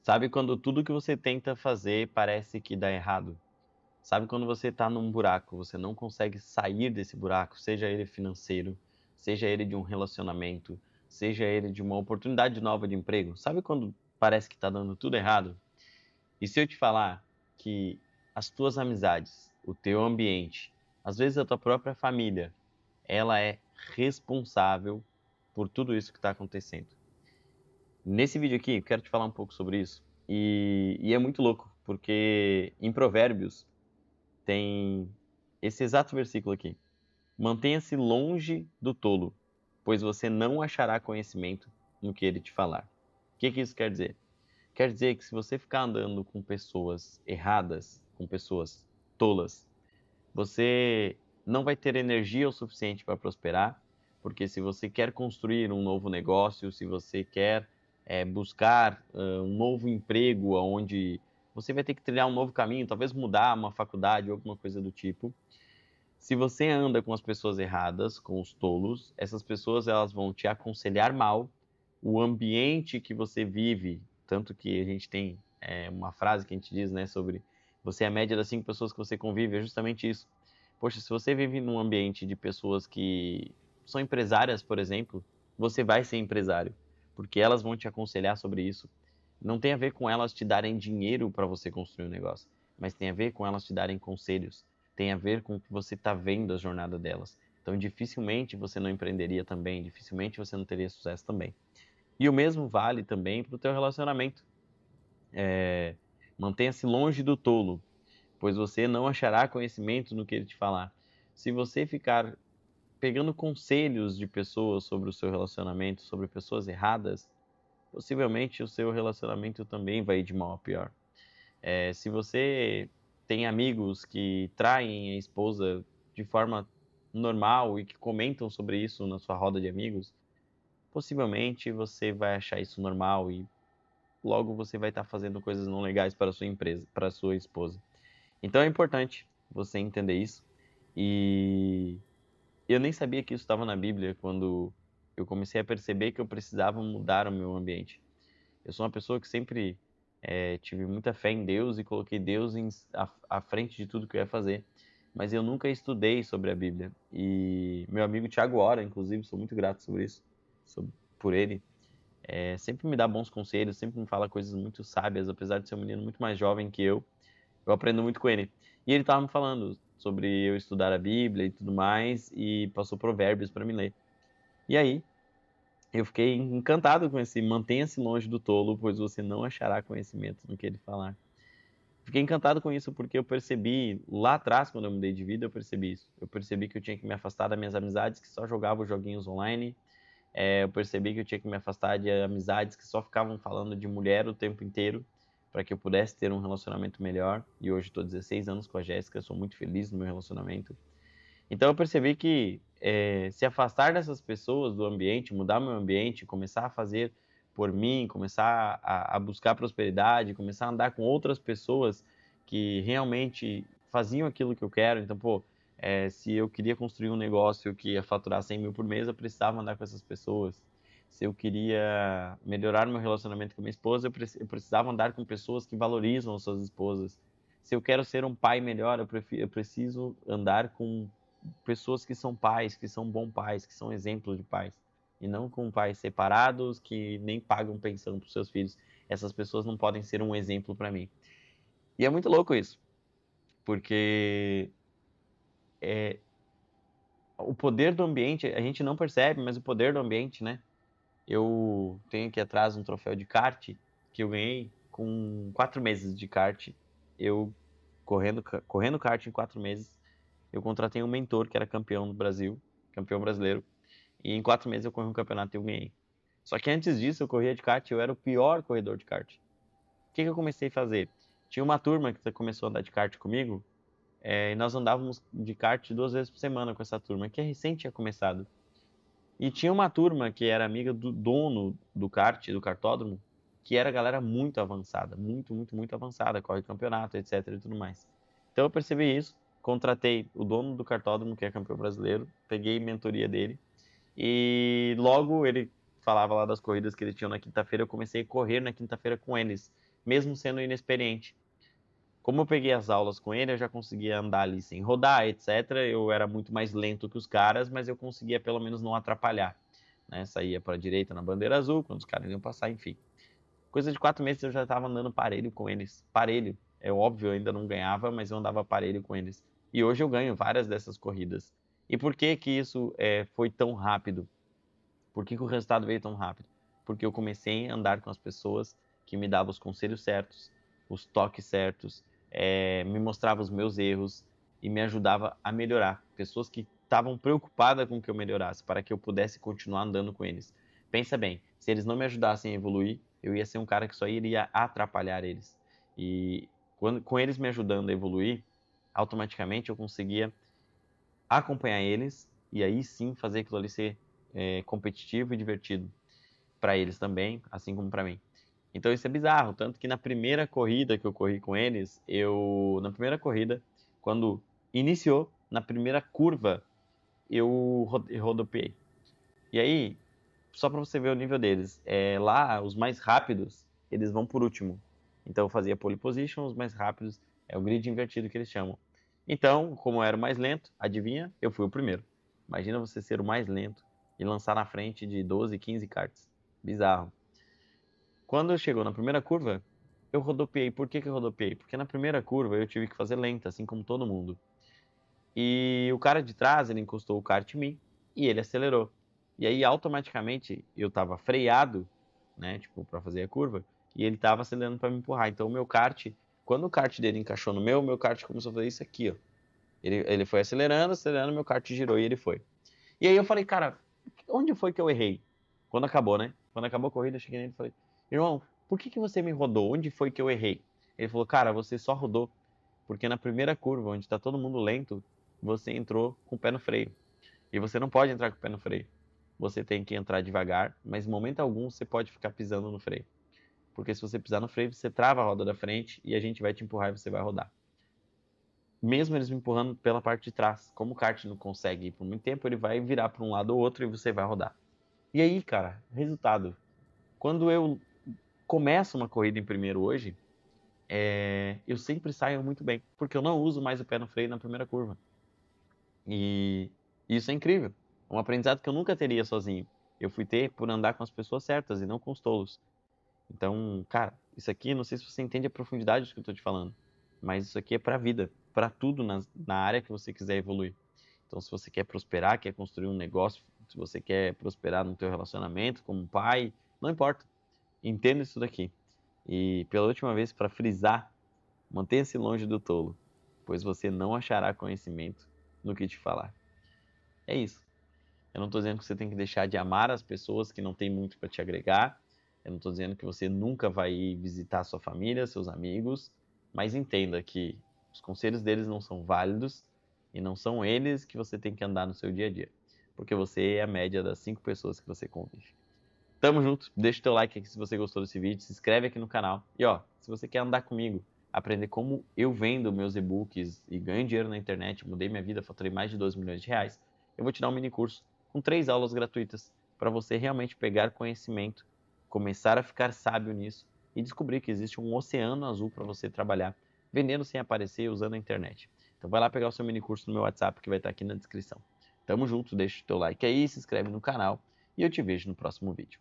Sabe quando tudo que você tenta fazer parece que dá errado? Sabe quando você está num buraco, você não consegue sair desse buraco, seja ele financeiro, seja ele de um relacionamento, seja ele de uma oportunidade nova de emprego? Sabe quando parece que está dando tudo errado? E se eu te falar que as tuas amizades, o teu ambiente, às vezes a tua própria família, ela é responsável por tudo isso que está acontecendo. Nesse vídeo aqui, eu quero te falar um pouco sobre isso. E é muito louco, porque em Provérbios tem esse exato versículo aqui: mantenha-se longe do tolo, pois você não achará conhecimento no que ele te falar. O que isso quer dizer? Quer dizer que se você ficar andando com pessoas erradas, com pessoas tolas, você não vai ter energia o suficiente para prosperar, porque se você quer construir um novo negócio, se você quer buscar um novo emprego, onde você vai ter que trilhar um novo caminho, talvez mudar uma faculdade ou alguma coisa do tipo. Se você anda com as pessoas erradas, com os tolos, essas pessoas elas vão te aconselhar mal. O ambiente que você vive, tanto que a gente tem uma frase que a gente diz, né, sobre você é a média das 5 pessoas que você convive, é justamente isso. Poxa, se você vive num ambiente de pessoas que são empresárias, por exemplo, você vai ser empresário, porque elas vão te aconselhar sobre isso. Não tem a ver com elas te darem dinheiro para você construir um negócio, mas tem a ver com elas te darem conselhos, tem a ver com o que você está vendo a jornada delas. Então, dificilmente você não empreenderia também, dificilmente você não teria sucesso também. E o mesmo vale também para o teu relacionamento. Mantenha-se longe do tolo, pois você não achará conhecimento no que ele te falar. Se você ficar pegando conselhos de pessoas sobre o seu relacionamento, sobre pessoas erradas, possivelmente o seu relacionamento também vai ir de mal a pior. Se você tem amigos que traem a esposa de forma normal e que comentam sobre isso na sua roda de amigos, possivelmente você vai achar isso normal e logo você vai estar fazendo coisas não legais para a sua empresa, para a sua esposa. Então é importante você entender isso. E eu nem sabia que isso estava na Bíblia quando eu comecei a perceber que eu precisava mudar o meu ambiente. Eu sou uma pessoa que sempre tive muita fé em Deus e coloquei Deus à frente de tudo que eu ia fazer. Mas eu nunca estudei sobre a Bíblia. E meu amigo Tiago Ora, inclusive, sou muito grato sobre isso, por ele. Sempre me dá bons conselhos, sempre me fala coisas muito sábias, apesar de ser um menino muito mais jovem que eu aprendo muito com ele. E ele estava me falando sobre eu estudar a Bíblia e tudo mais, e passou Provérbios para me ler. E aí, eu fiquei encantado com esse mantenha-se longe do tolo, pois você não achará conhecimento no que ele falar. Fiquei encantado com isso porque eu percebi, lá atrás, quando eu mudei de vida, eu percebi isso. Eu percebi que eu tinha que me afastar das minhas amizades que só jogavam joguinhos online. Eu percebi que eu tinha que me afastar de amizades que só ficavam falando de mulher o tempo inteiro, para que eu pudesse ter um relacionamento melhor. E hoje estou 16 anos com a Jéssica, sou muito feliz no meu relacionamento. Então eu percebi que se afastar dessas pessoas do ambiente, mudar meu ambiente, começar a fazer por mim, começar a buscar prosperidade, começar a andar com outras pessoas que realmente faziam aquilo que eu quero. Então, pô, se eu queria construir um negócio que ia faturar 100 mil por mês, eu precisava andar com essas pessoas. Se eu queria melhorar meu relacionamento com minha esposa, eu precisava andar com pessoas que valorizam as suas esposas. Se eu quero ser um pai melhor, eu preciso andar com pessoas que são pais, que são bons pais, que são exemplos de pais. E não com pais separados que nem pagam pensão para os seus filhos. Essas pessoas não podem ser um exemplo para mim. E é muito louco isso, porque o poder do ambiente, a gente não percebe, mas o poder do ambiente, né? Eu tenho aqui atrás um troféu de kart que eu ganhei com 4 meses de kart. Eu correndo kart em 4 meses. Eu contratei um mentor que era campeão do Brasil, campeão brasileiro. E em 4 meses eu corri um campeonato e eu ganhei. Só que antes disso eu corria de kart, eu era o pior corredor de kart. O que eu comecei a fazer? Tinha uma turma que começou a andar de kart comigo, e nós andávamos de kart 2 vezes por semana com essa turma, que recente tinha começado. E tinha uma turma que era amiga do dono do kart, do kartódromo, que era galera muito avançada, muito, muito, muito avançada, corre campeonato, etc e tudo mais. Então eu percebi isso, contratei o dono do kartódromo, que é campeão brasileiro, peguei mentoria dele, e logo ele falava lá das corridas que eles tinham na quinta-feira, eu comecei a correr na quinta-feira com eles. mesmo sendo inexperiente. Como eu peguei as aulas com ele, eu já conseguia andar ali sem rodar, etc. Eu era muito mais lento que os caras, mas eu conseguia pelo menos não atrapalhar, né? Saía para a direita na bandeira azul, quando os caras iam passar, enfim. Coisa de 4 meses eu já estava andando parelho com eles. Parelho. É óbvio, eu ainda não ganhava, mas eu andava parelho com eles. E hoje eu ganho várias dessas corridas. E por que que isso foi tão rápido? Por que que o resultado veio tão rápido? Porque eu comecei a andar com as pessoas que me davam os conselhos certos, os toques certos, me mostravam os meus erros e me ajudava a melhorar. Pessoas que estavam preocupadas com que eu melhorasse, para que eu pudesse continuar andando com eles. Pensa bem, se eles não me ajudassem a evoluir, eu ia ser um cara que só iria atrapalhar eles. E com eles me ajudando a evoluir, automaticamente eu conseguia acompanhar eles e aí sim fazer aquilo ali ser competitivo e divertido para eles também, assim como para mim. Então isso é bizarro, tanto que na primeira corrida que eu corri com eles, na primeira corrida, quando iniciou, na primeira curva, eu rodopiei. E aí, só para você ver o nível deles, lá os mais rápidos, eles vão por último. Então eu fazia pole position, os mais rápidos é o grid invertido que eles chamam. Então, como eu era o mais lento, adivinha? Eu fui o primeiro. Imagina você ser o mais lento e lançar na frente de 12, 15 karts. Bizarro. Quando chegou na primeira curva, eu rodopiei. Por que que eu rodopiei? Porque na primeira curva eu tive que fazer lenta, assim como todo mundo. E o cara de trás, ele encostou o kart em mim e ele acelerou. E aí, automaticamente, eu tava freado, né, tipo, pra fazer a curva, e ele tava acelerando pra me empurrar. Então, o meu kart, quando o kart dele encaixou no meu kart começou a fazer isso aqui, ó. Ele foi acelerando, acelerando, meu kart girou e ele foi. E aí eu falei, cara, onde foi que eu errei? Quando acabou, né? Quando acabou a corrida, eu cheguei nele e falei, irmão, por que que você me rodou? Onde foi que eu errei? Ele falou, cara, você só rodou porque na primeira curva, onde tá todo mundo lento, você entrou com o pé no freio. E você não pode entrar com o pé no freio. Você tem que entrar devagar, mas em momento algum você pode ficar pisando no freio. Porque se você pisar no freio, você trava a roda da frente e a gente vai te empurrar e você vai rodar. Mesmo eles me empurrando pela parte de trás, como o kart não consegue ir por muito tempo, ele vai virar para um lado ou outro e você vai rodar. E aí, cara, resultado. Quando eu começo uma corrida em primeiro hoje, eu sempre saio muito bem, porque eu não uso mais o pé no freio na primeira curva. E isso é incrível. É um aprendizado que eu nunca teria sozinho. Eu fui ter por andar com as pessoas certas e não com os tolos. Então, cara, isso aqui, não sei se você entende a profundidade do que eu tô te falando, mas isso aqui é pra vida, pra tudo na área que você quiser evoluir. Então, se você quer prosperar, quer construir um negócio, se você quer prosperar no teu relacionamento como pai, não importa. Entenda isso daqui. E pela última vez, para frisar, mantenha-se longe do tolo, pois você não achará conhecimento no que te falar. É isso. Eu não estou dizendo que você tem que deixar de amar as pessoas que não têm muito para te agregar. Eu não estou dizendo que você nunca vai ir visitar sua família, seus amigos, mas entenda que os conselhos deles não são válidos e não são eles que você tem que andar no seu dia a dia, porque você é a média das 5 pessoas que você convive. Tamo junto, deixa o teu like aqui se você gostou desse vídeo, se inscreve aqui no canal e ó, se você quer andar comigo, aprender como eu vendo meus e-books e ganho dinheiro na internet, mudei minha vida, faturei mais de 12 milhões de reais, eu vou te dar um mini curso com 3 aulas gratuitas para você realmente pegar conhecimento, começar a ficar sábio nisso e descobrir que existe um oceano azul para você trabalhar, vendendo sem aparecer, usando a internet. Então vai lá pegar o seu mini curso no meu WhatsApp que vai estar aqui na descrição. Tamo junto, deixa o teu like aí, se inscreve no canal e eu te vejo no próximo vídeo.